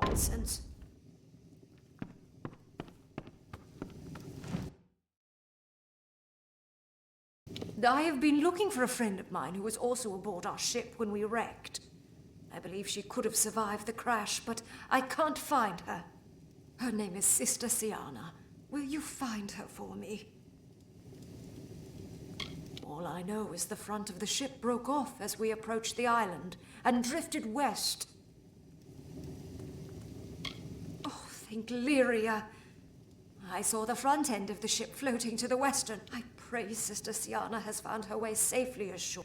Nonsense. I have been looking for a friend of mine who was also aboard our ship when we wrecked. I believe she could have survived the crash, but I can't find her. Her name is Sister Siana. Will you find her for me? All I know is the front of the ship broke off as we approached the island and drifted west. Oh, think Lyria. I saw the front end of the ship floating to the western. I pray Sister Siana has found her way safely ashore.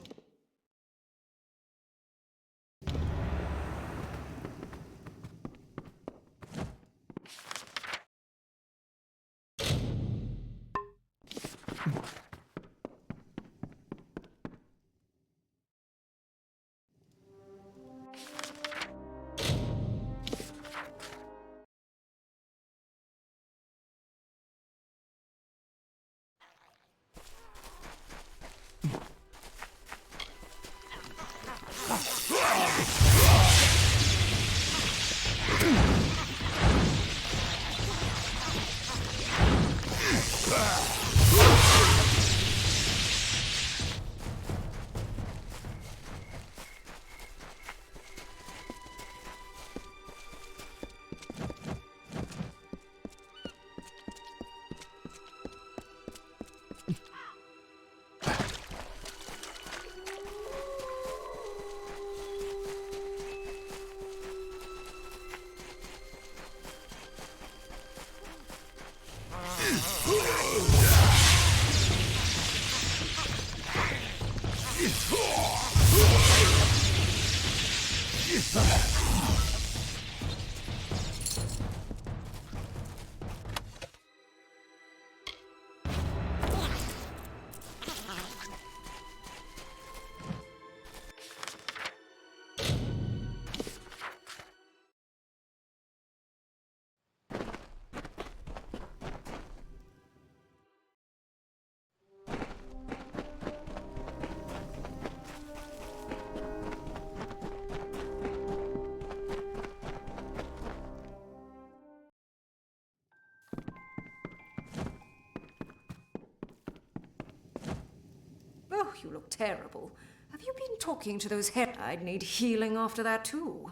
Oh, you look terrible. Have you been talking to those hair? I'd need healing after that, too.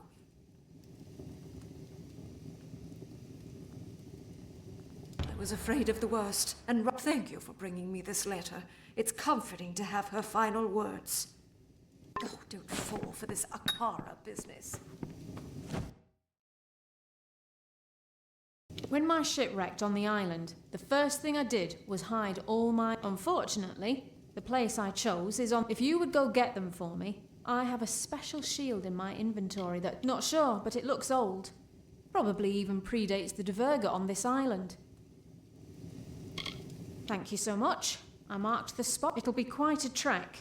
I was afraid of the worst, and thank you for bringing me this letter. It's comforting to have her final words. Oh, don't fall for this Akara business. When my ship wrecked on the island, the first thing I did was hide all my... Unfortunately, the place I chose is on... If you would go get them for me, I have a special shield in my inventory that... Not sure, but it looks old. Probably even predates the Diverger on this island. Thank you so much. I marked the spot. It'll be quite a trek.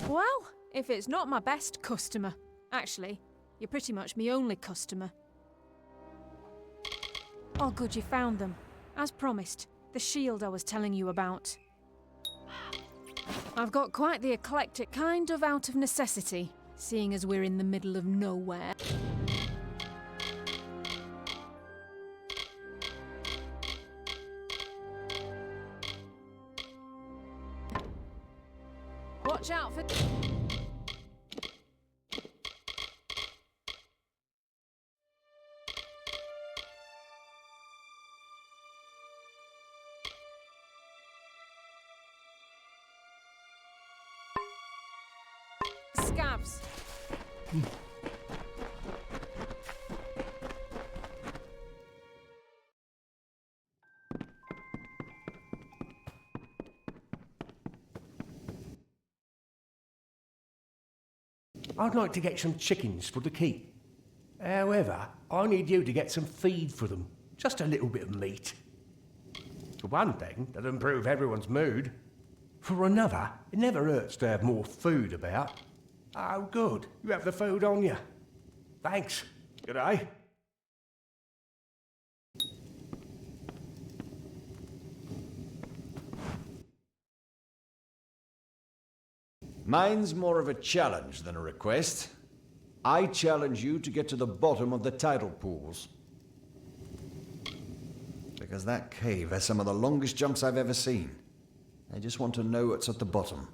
Well, if it's not my best customer. Actually, you're pretty much my only customer. Oh good, you found them. As promised, the shield I was telling you about. I've got quite the eclectic kind of out of necessity, seeing as we're in the middle of nowhere. Watch out for... scabs. I'd like to get some chickens for the keep. However, I need you to get some feed for them. Just a little bit of meat. For one thing, that'll improve everyone's mood. For another, it never hurts to have more food about. Oh, good. You have the food on you. Thanks. Good day. Mine's more of a challenge than a request. I challenge you to get to the bottom of the tidal pools. Because that cave has some of the longest jumps I've ever seen. I just want to know what's at the bottom.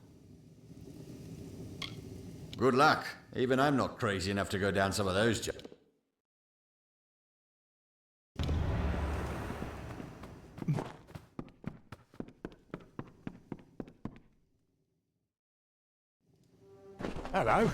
Good luck. Even I'm not crazy enough to go down some of those jumps. Hello.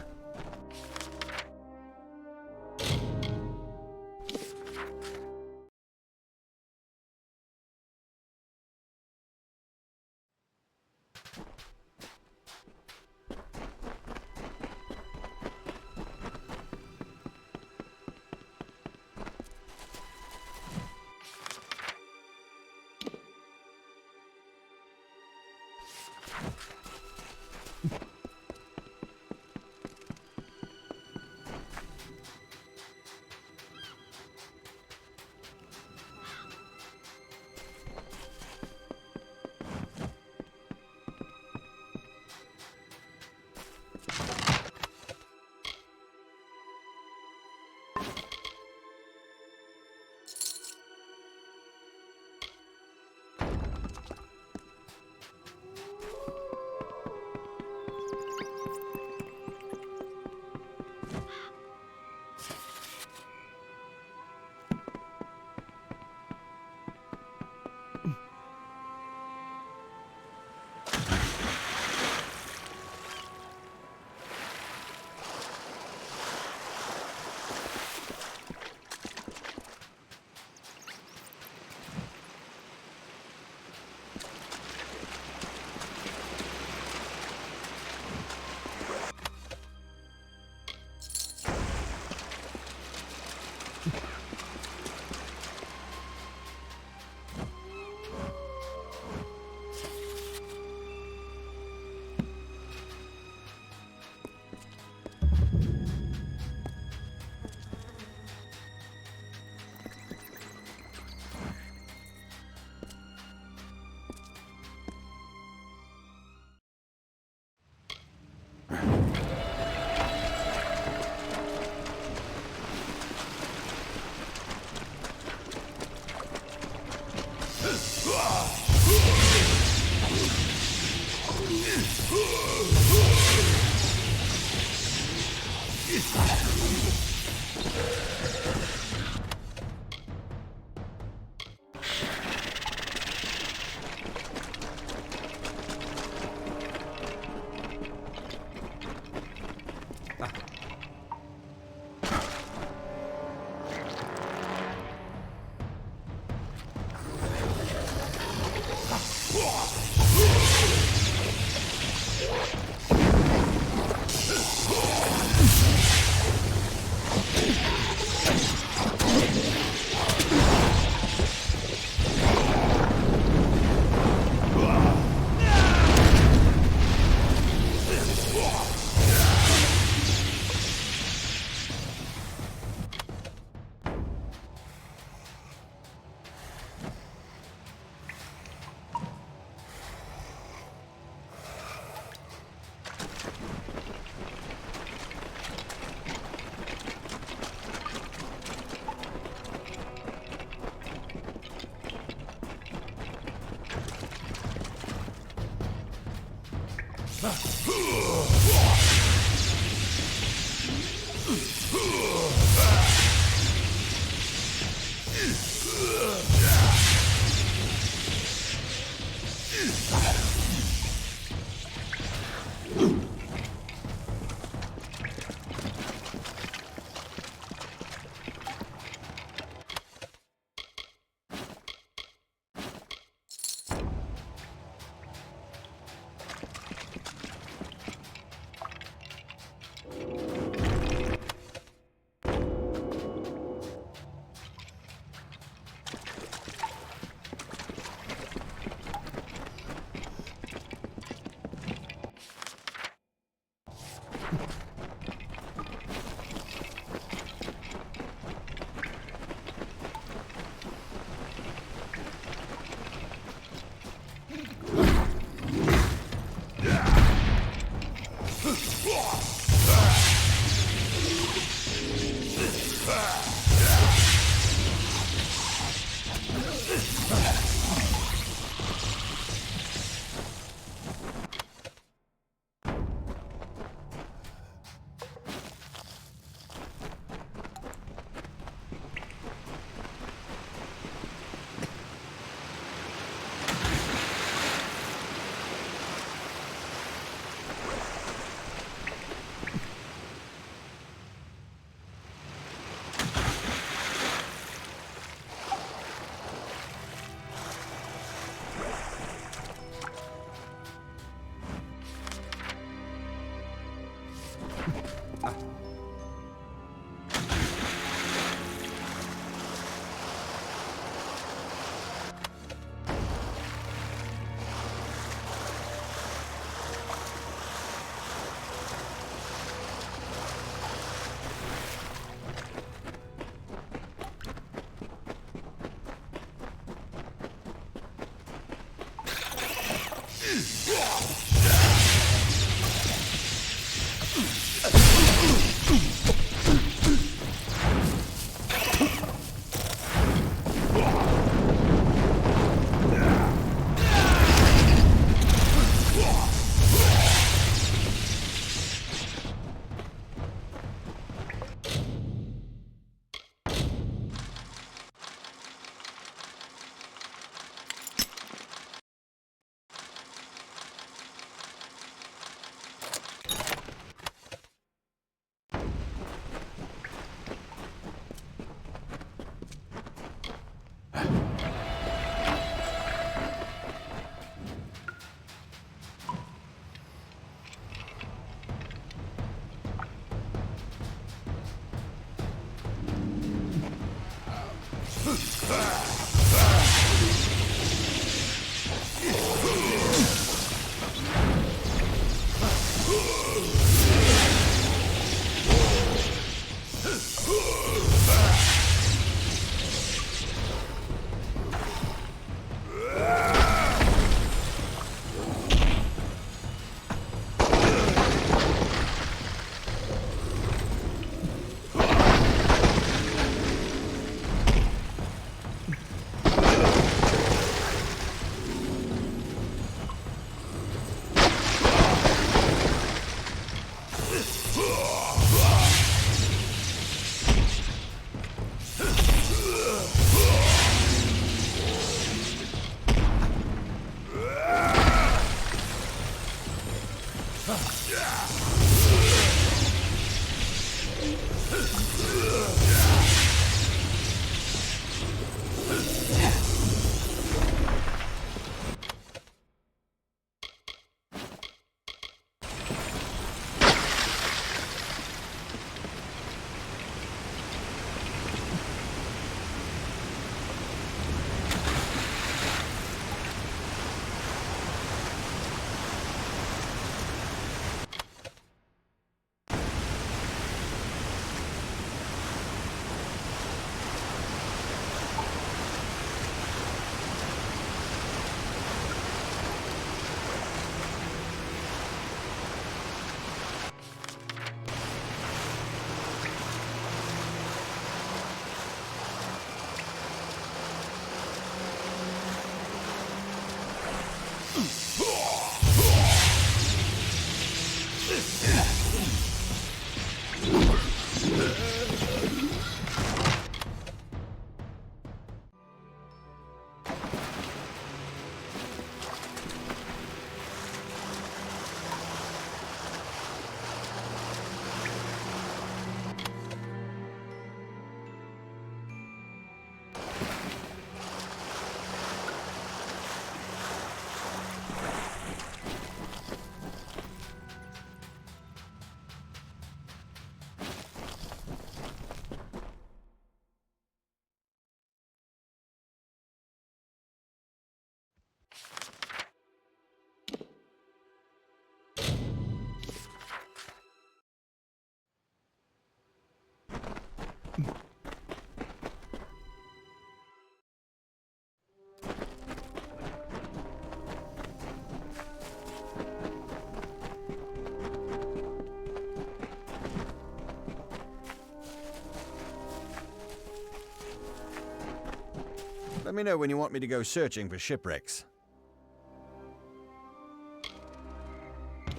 Let me know when you want me to go searching for shipwrecks.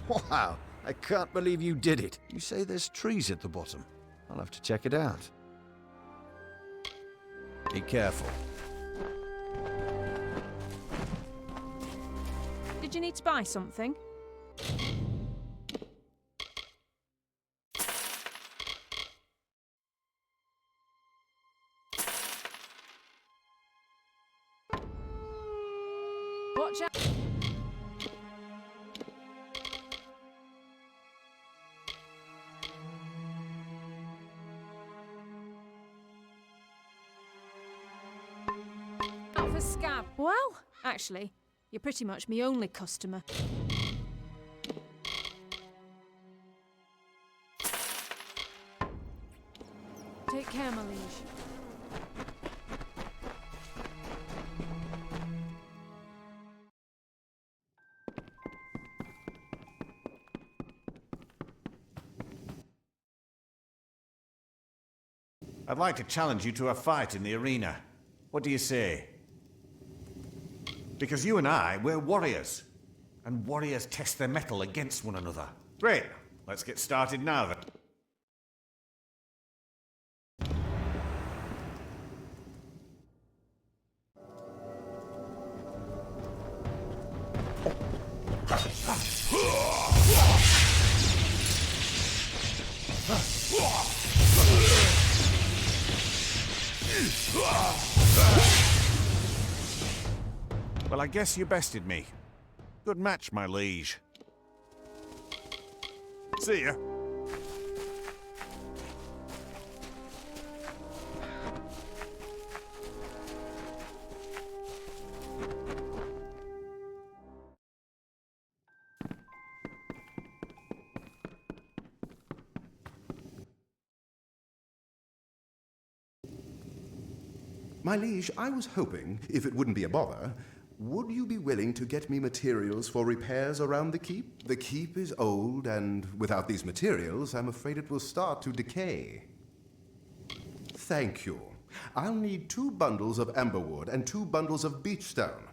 Wow, I can't believe you did it. You say there's trees at the bottom. I'll have to check it out. Be careful. Did you need to buy something? Watch out! Out for scab. Well, actually, you're pretty much my only customer. Take care, my liege. I'd like to challenge you to a fight in the arena. What do you say? Because you and I, we're warriors. And warriors test their mettle against one another. Great. Let's get started now then. Well, I guess you bested me. Good match, my liege. See ya. My liege, I was hoping, if it wouldn't be a bother, would you be willing to get me materials for repairs around the keep? The keep is old, and without these materials, I'm afraid it will start to decay. Thank you. I'll need 2 bundles of amberwood and 2 bundles of beechstone.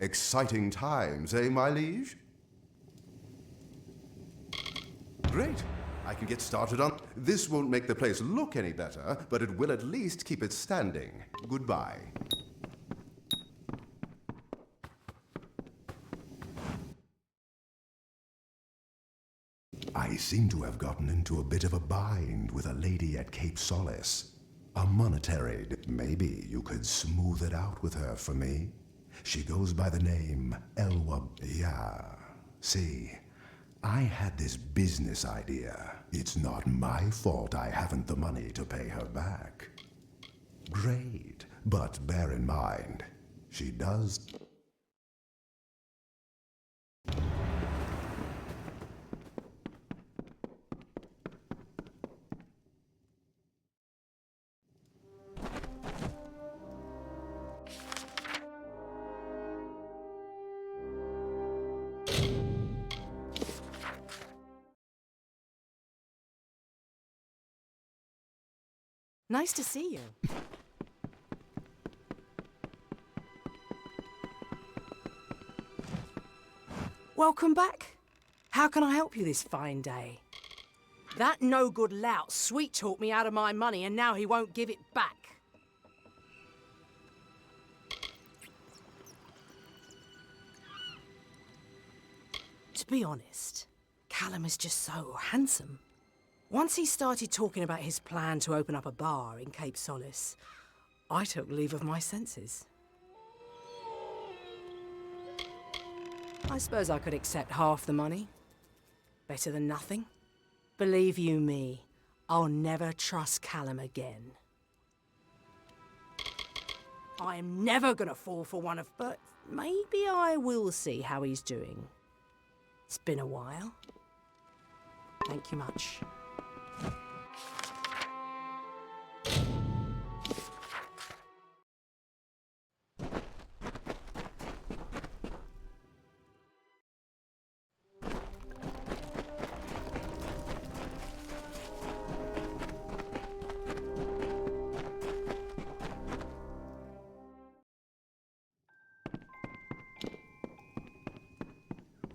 Exciting times, eh, my liege? Great. I can get started on... This won't make the place look any better, but it will at least keep it standing. Goodbye. I seem to have gotten into a bit of a bind with a lady at Cape Solace. A monetary... Maybe you could smooth it out with her for me. She goes by the name Elwa... Yeah. See, I had this business idea. It's not my fault I haven't the money to pay her back. Great, but bear in mind, she does... Nice to see you. Welcome back. How can I help you this fine day? That no-good lout sweet-talked me out of my money and now he won't give it back. To be honest, Callum is just so handsome. Once he started talking about his plan to open up a bar in Cape Solace, I took leave of my senses. I suppose I could accept half the money. Better than nothing. Believe you me, I'll never trust Callum again. I am never gonna fall for one of... But maybe I will see how he's doing. It's been a while. Thank you much.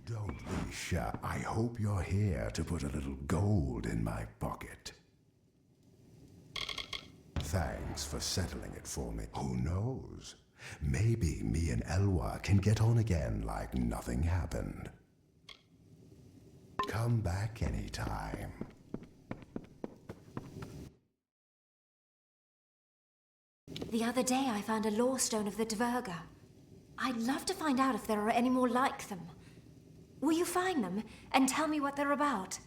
Don't be shy. I hope you're here to put a little gold in my pocket. Thanks for settling it for me. Who knows? Maybe me and Elwa can get on again like nothing happened. Come back anytime. The other day I found a law stone of the Dverga. I'd love to find out if there are any more like them. Will you find them and tell me what they're about?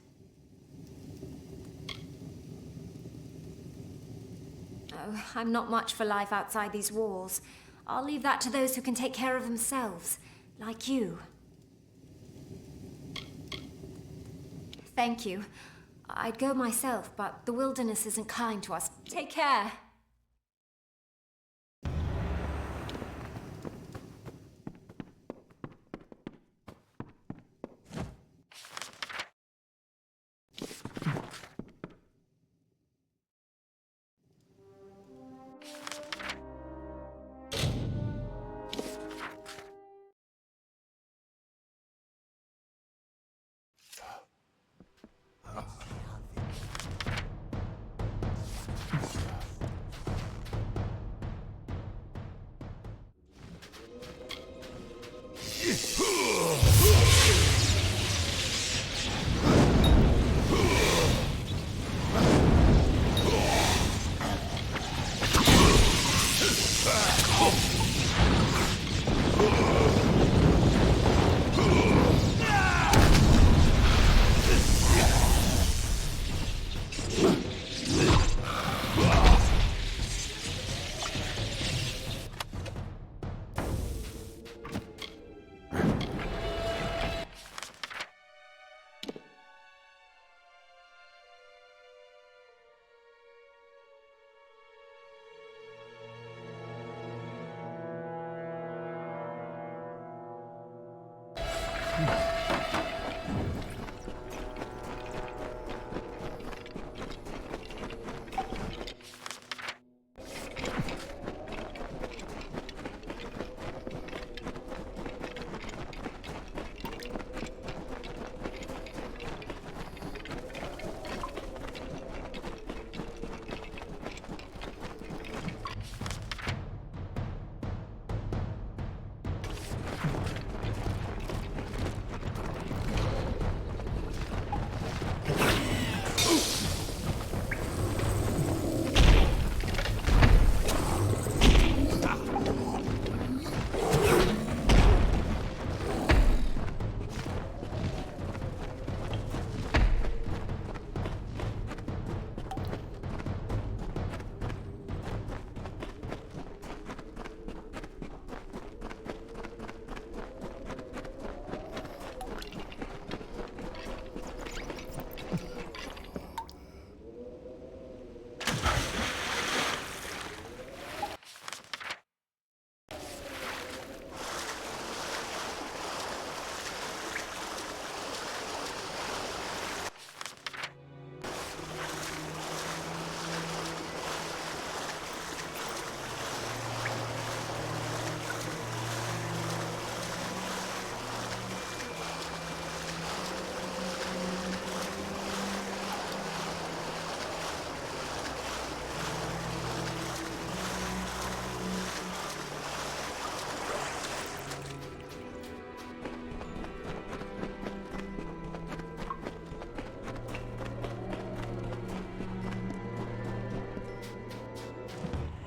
Oh, I'm not much for life outside these walls. I'll leave that to those who can take care of themselves, like you. Thank you. I'd go myself, but the wilderness isn't kind to us. Take care.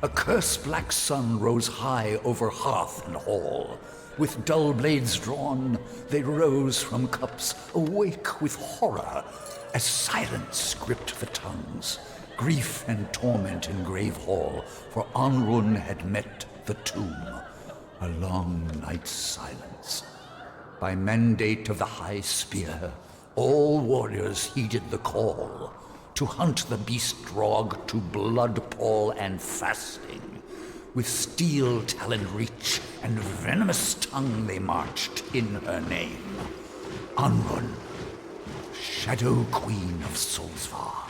A curse-black sun rose high over hearth and hall. With dull blades drawn, they rose from cups, awake with horror, as silence gripped the tongues. Grief and torment in grave hall, for Anrun had met the tomb. A long night's silence. By mandate of the High Spear, all warriors heeded the call to hunt the beast drog to blood pall and fasting. With steel-taloned reach and venomous tongue they marched in her name. Anrun, Shadow Queen of Solsvard.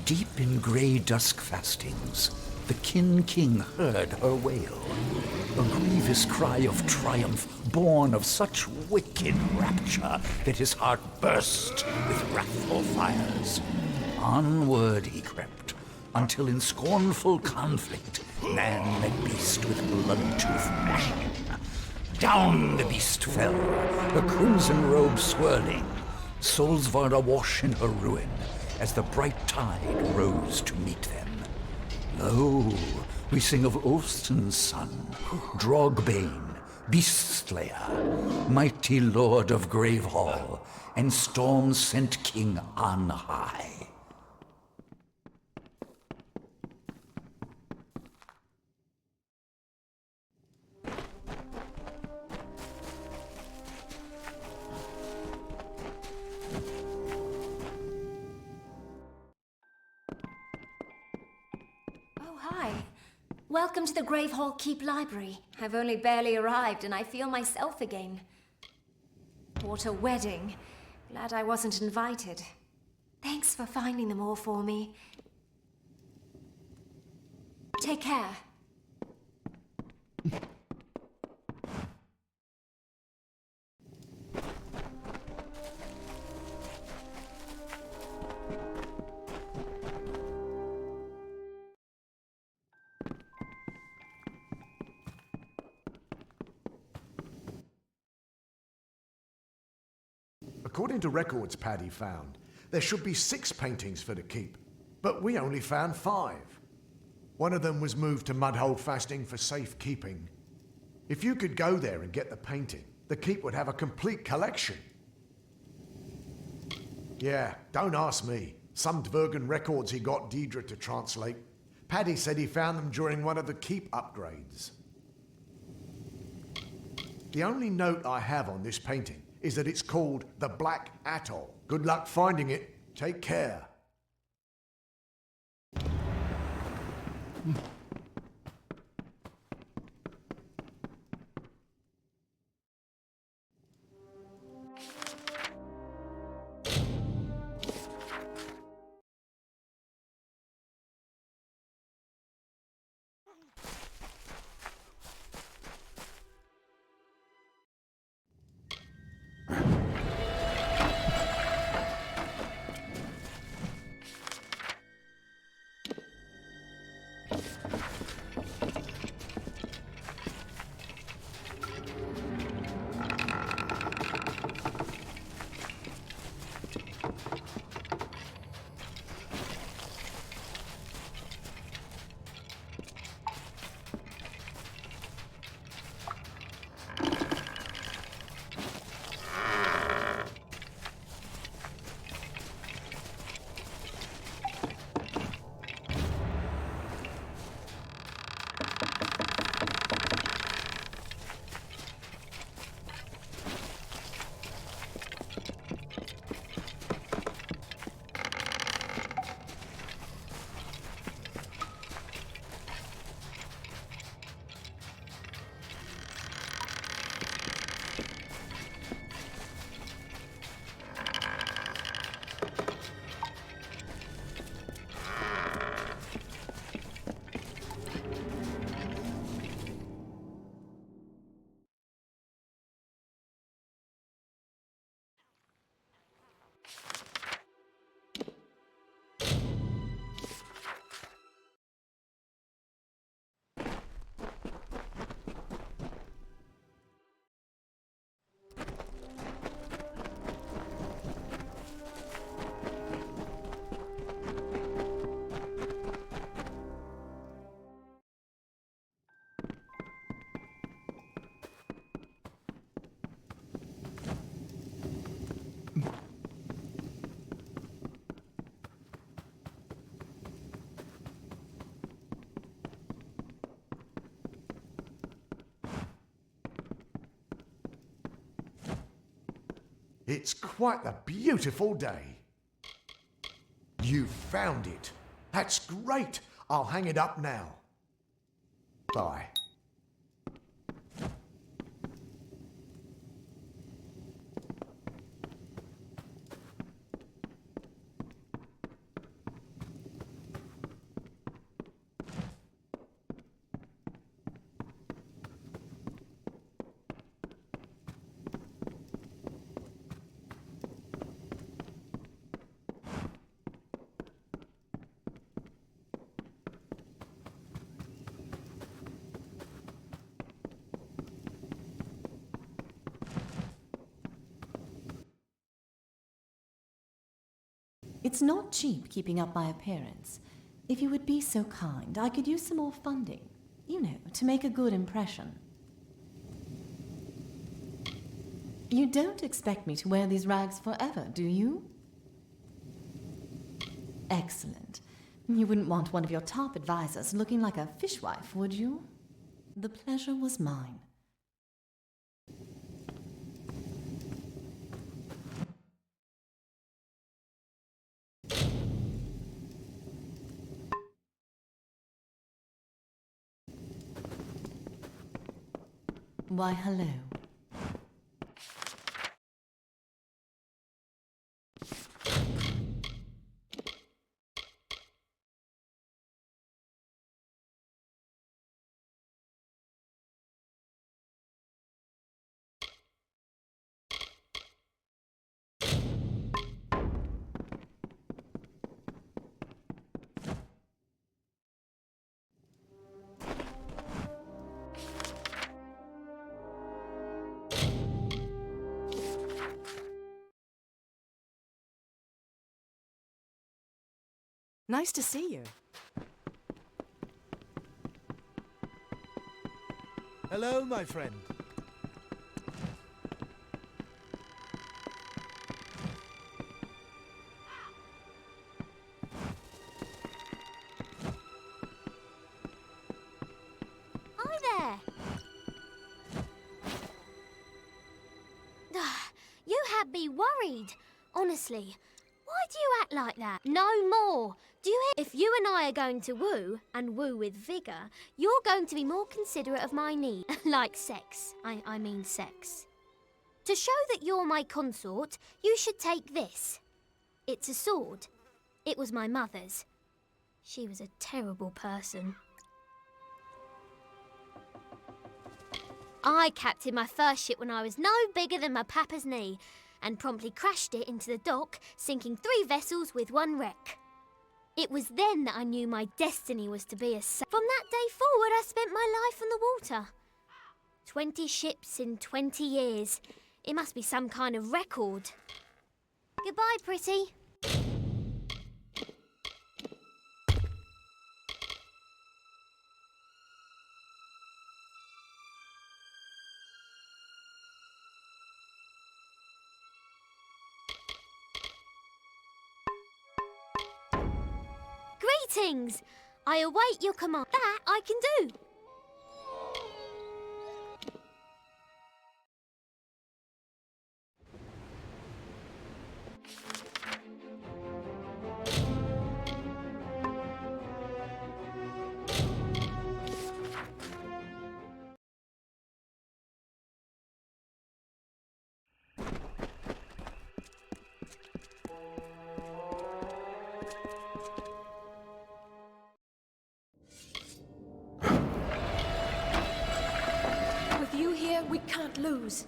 Deep in grey dusk fastings, the King heard her wail. A grievous cry of triumph, born of such wicked rapture that his heart burst with wrathful fires. Onward he crept, until in scornful conflict man met beast with blood-tooth mashing. Down the beast fell, her crimson robe swirling, Solsvard awash in her ruin, as the bright tide rose to meet them. Lo, we sing of Ulfson's son, Drogbane, Beast-slayer, mighty lord of Gravehall, and storm-sent king on high. Welcome to the Gravehall Keep Library. I've only barely arrived and I feel myself again. What a wedding. Glad I wasn't invited. Thanks for finding them all for me. Take care. According to records Paddy found, there should be 6 paintings for the keep, but we only found 5. One of them was moved to Mudhole Fasting for safekeeping. If you could go there and get the painting, the keep would have a complete collection. Yeah, don't ask me. Some Dvergen records he got Deidre to translate. Paddy said he found them during one of the keep upgrades. The only note I have on this painting is that it's called the Black Atoll. Good luck finding it. Take care. It's quite a beautiful day. You found it. That's great. I'll hang it up now. Bye. It's not cheap keeping up my appearance. If you would be so kind, I could use some more funding. You know, to make a good impression. You don't expect me to wear these rags forever, do you? Excellent. You wouldn't want one of your top advisors looking like a fishwife, would you? The pleasure was mine. Why, hello. Nice to see you. Hello, my friend. Hi there. You had me worried. Honestly, why do you act like that? No more. Do you hear? If you and I are going to woo, and woo with vigour, you're going to be more considerate of my needs. Like sex. I mean sex. To show that you're my consort, you should take this. It's a sword. It was my mother's. She was a terrible person. I captained my first ship when I was no bigger than my papa's knee, and promptly crashed it into the dock, sinking 3 vessels with 1 wreck. It was then that I knew my destiny was to be a sailor. From that day forward, I spent my life on the water. 20 ships in 20 years. It must be some kind of record. Goodbye, pretty. Greetings! I await your command. That I can do. With you here, we can't lose.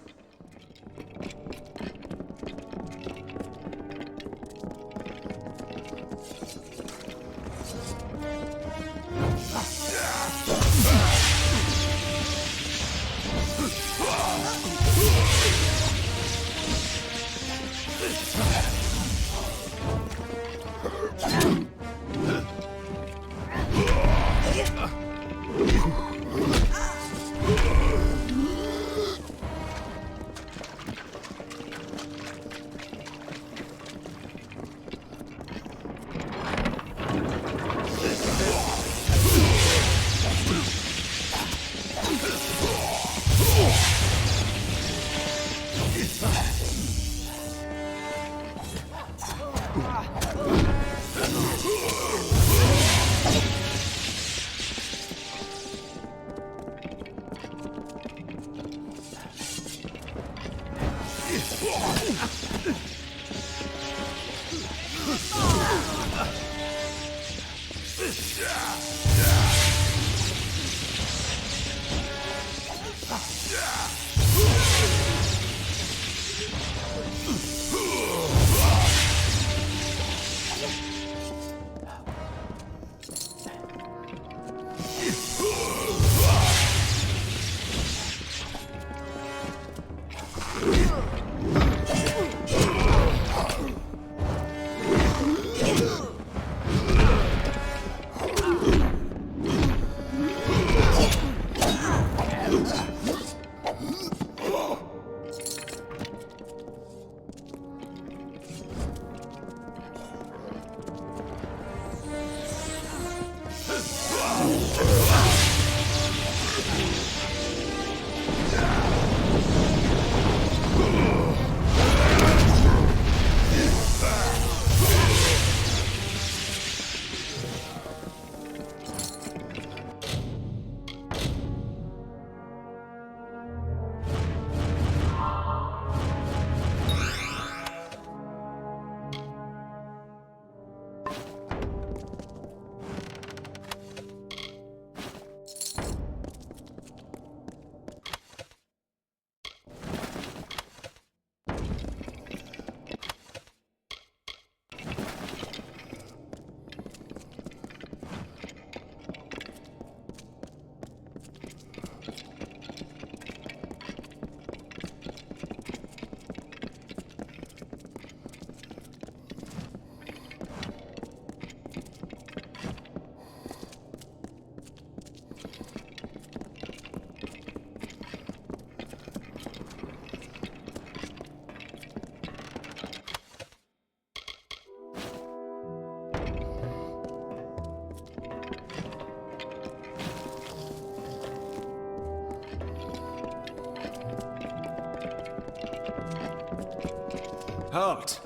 Halt!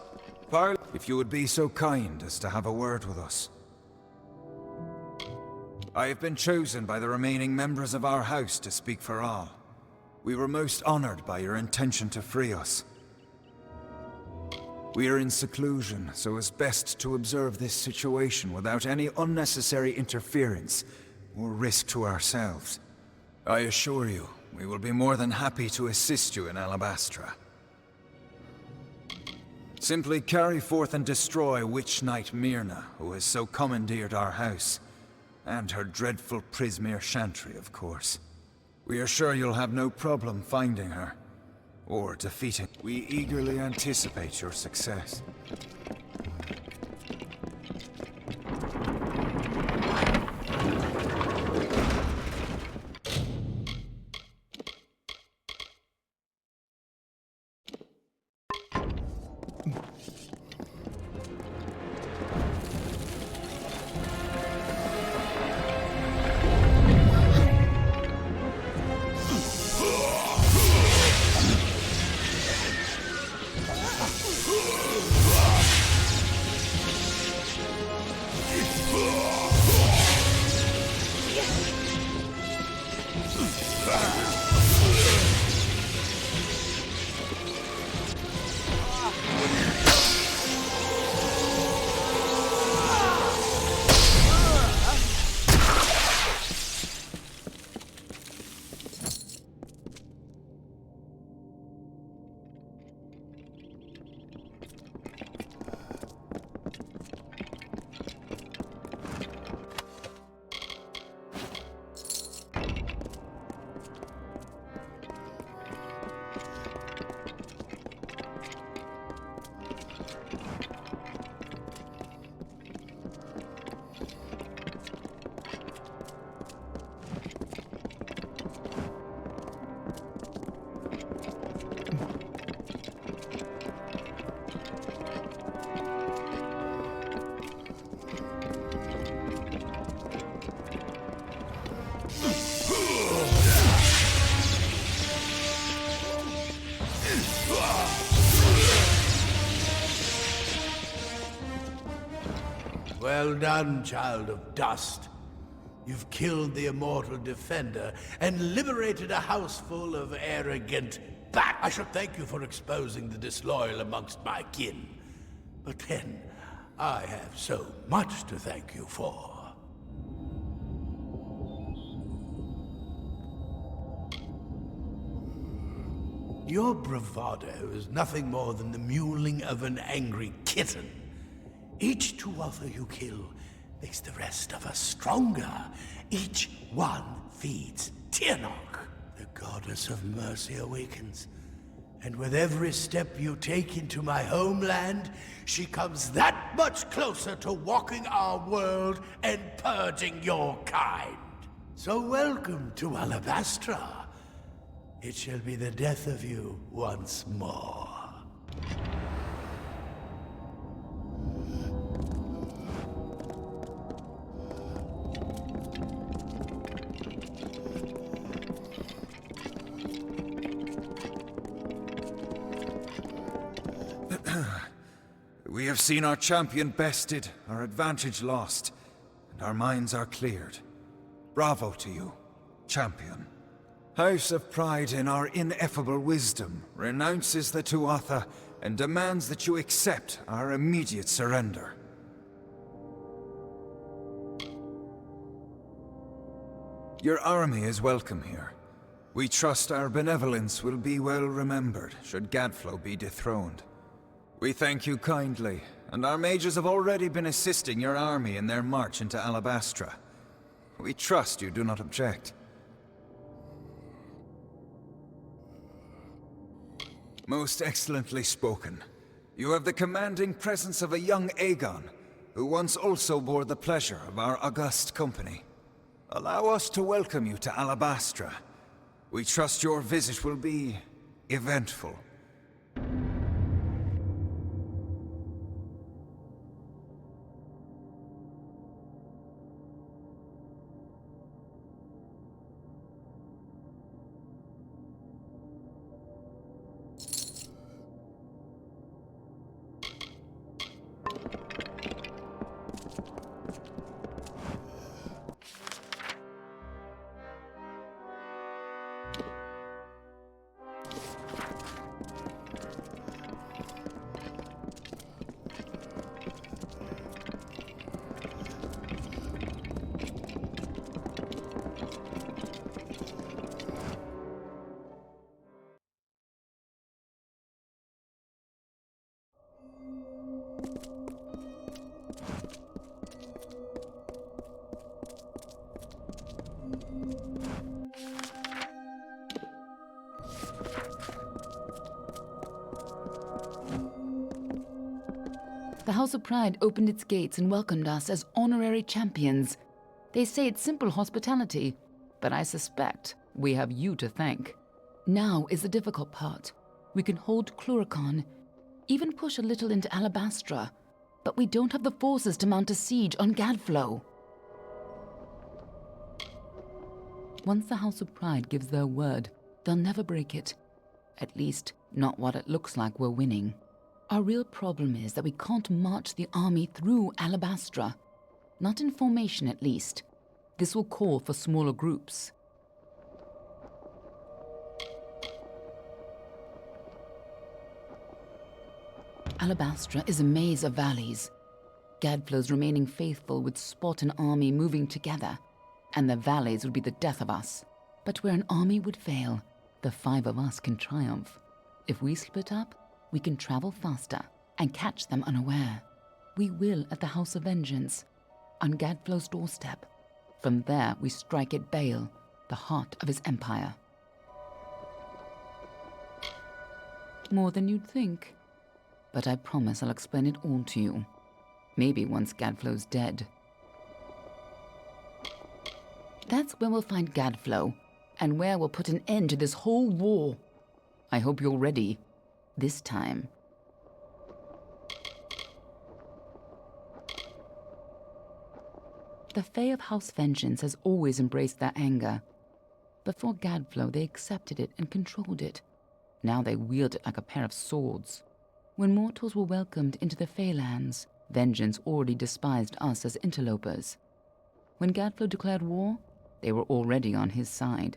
If you would be so kind as to have a word with us. I have been chosen by the remaining members of our house to speak for all. We were most honored by your intention to free us. We are in seclusion, so it's best to observe this situation without any unnecessary interference or risk to ourselves. I assure you, we will be more than happy to assist you in Alabastra. Simply carry forth and destroy Witch Knight Myrna, who has so commandeered our house. And her dreadful Prismere Chantry, of course. We are sure you'll have no problem finding her. Or defeating. We eagerly anticipate your success. Well done, child of dust. You've killed the immortal defender and liberated a house full of arrogant I should thank you for exposing the disloyal amongst my kin. But then, I have so much to thank you for. Your bravado is nothing more than the mewling of an angry kitten. Each two-other you kill makes the rest of us stronger. Each one feeds Tirnoch. The goddess of mercy awakens. And with every step you take into my homeland, she comes that much closer to walking our world and purging your kind. So welcome to Alabastra. It shall be the death of you once more. We have seen our champion bested, our advantage lost, and our minds are cleared. Bravo to you, champion. House of Pride in our ineffable wisdom renounces the Tuatha and demands that you accept our immediate surrender. Your army is welcome here. We trust our benevolence will be well remembered should Gadflow be dethroned. We thank you kindly, and our mages have already been assisting your army in their march into Alabastra. We trust you do not object. Most excellently spoken. You have the commanding presence of a young Aegon, who once also bore the pleasure of our august company. Allow us to welcome you to Alabastra. We trust your visit will be eventful. The House of Pride opened its gates and welcomed us as honorary champions. They say it's simple hospitality, but I suspect we have you to thank. Now is the difficult part. We can hold Cluricon, even push a little into Alabastra, but we don't have the forces to mount a siege on Gadflow. Once the House of Pride gives their word, they'll never break it. At least, not while it looks like we're winning. Our real problem is that we can't march the army through Alabastra. Not in formation, at least. This will call for smaller groups. Alabastra is a maze of valleys. Gadflow's remaining faithful would spot an army moving together, and the valleys would be the death of us. But where an army would fail, the 5 of us can triumph. If we split up, we can travel faster and catch them unaware. We will at the House of Vengeance, on Gadflow's doorstep. From there, we strike at Bale, the heart of his empire. More than you'd think. But I promise I'll explain it all to you. Maybe once Gadflow's dead. That's where we'll find Gadflow, and where we'll put an end to this whole war. I hope you're ready. This time. The Fae of House Vengeance has always embraced their anger. Before Gadflow, they accepted it and controlled it. Now they wield it like a pair of swords. When mortals were welcomed into the Feylands, Vengeance already despised us as interlopers. When Gadflow declared war, they were already on his side.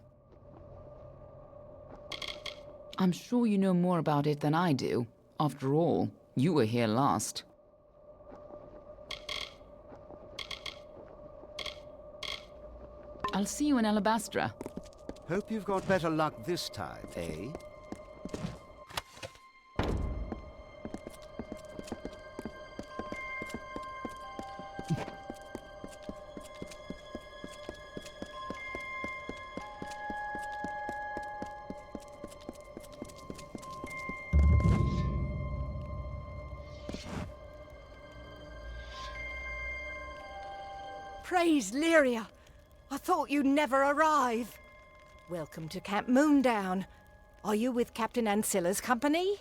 I'm sure you know more about it than I do. After all, you were here last. I'll see you in Alabastra. Hope you've got better luck this time, eh? Praise Lyria! I thought you'd never arrive. Welcome to Camp Moondown. Are you with Captain Ancilla's company?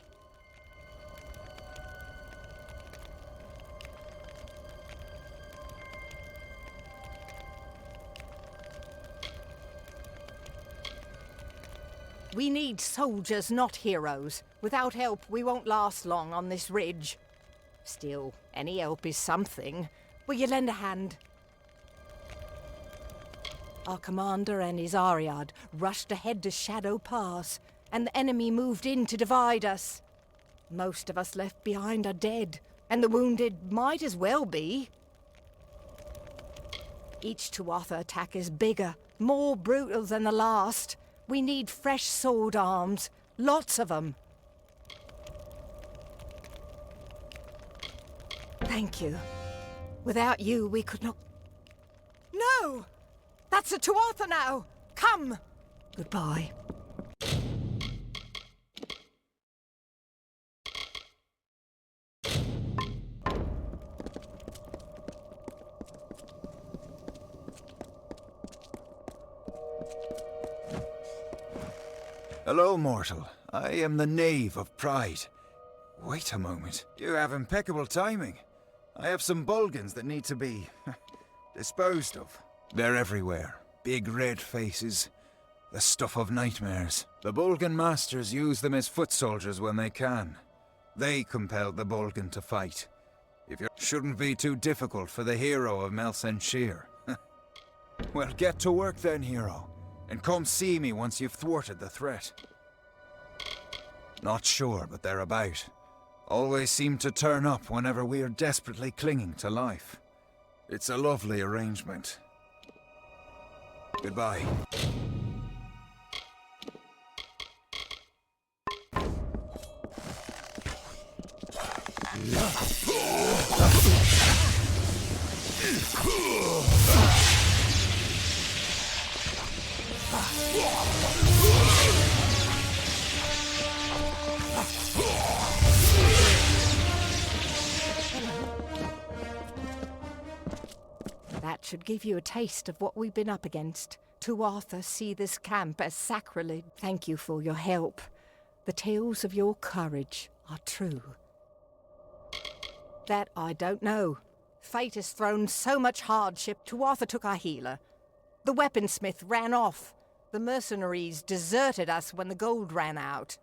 We need soldiers, not heroes. Without help, we won't last long on this ridge. Still, any help is something. Will you lend a hand? Our commander and his Ariad rushed ahead to Shadow Pass, and the enemy moved in to divide us. Most of us left behind are dead, and the wounded might as well be. Each Tuatha attack is bigger, more brutal than the last. We need fresh sword arms, lots of them. Thank you. Without you, we could not... No! That's a Tuatha now! Come! Goodbye. Hello, mortal. I am the Knave of Pride. Wait a moment. You have impeccable timing. I have some Bulgans that need to be disposed of. They're everywhere. Big red faces. The stuff of nightmares. The Bulgan masters use them as foot soldiers when they can. They compelled the Bulgan to fight. If you shouldn't be too difficult for the hero of Melsenshir. Well, get to work then, hero. And come see me once you've thwarted the threat. Not sure, but they're about. Always seem to turn up whenever we're desperately clinging to life. It's a lovely arrangement. Goodbye. That should give you a taste of what we've been up against. To Arthur see this camp as sacrilege. Thank you for your help. The tales of your courage are true. That I don't know. Fate has thrown so much hardship. To Arthur took our healer. The weaponsmith ran off. The mercenaries deserted us when the gold ran out.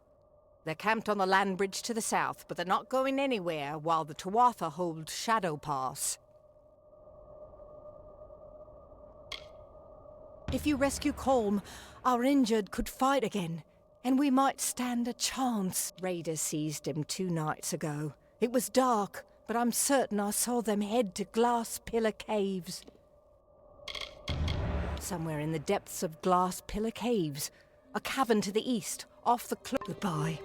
They're camped on the land bridge to the south, but they're not going anywhere while the Tuatha hold Shadow Pass. If you rescue Colm, our injured could fight again, and we might stand a chance. Raiders seized him 2 nights ago. It was dark, but I'm certain I saw them head to Glass Pillar Caves. Somewhere in the depths of Glass Pillar Caves, a cavern to the east, off the cliff. Goodbye.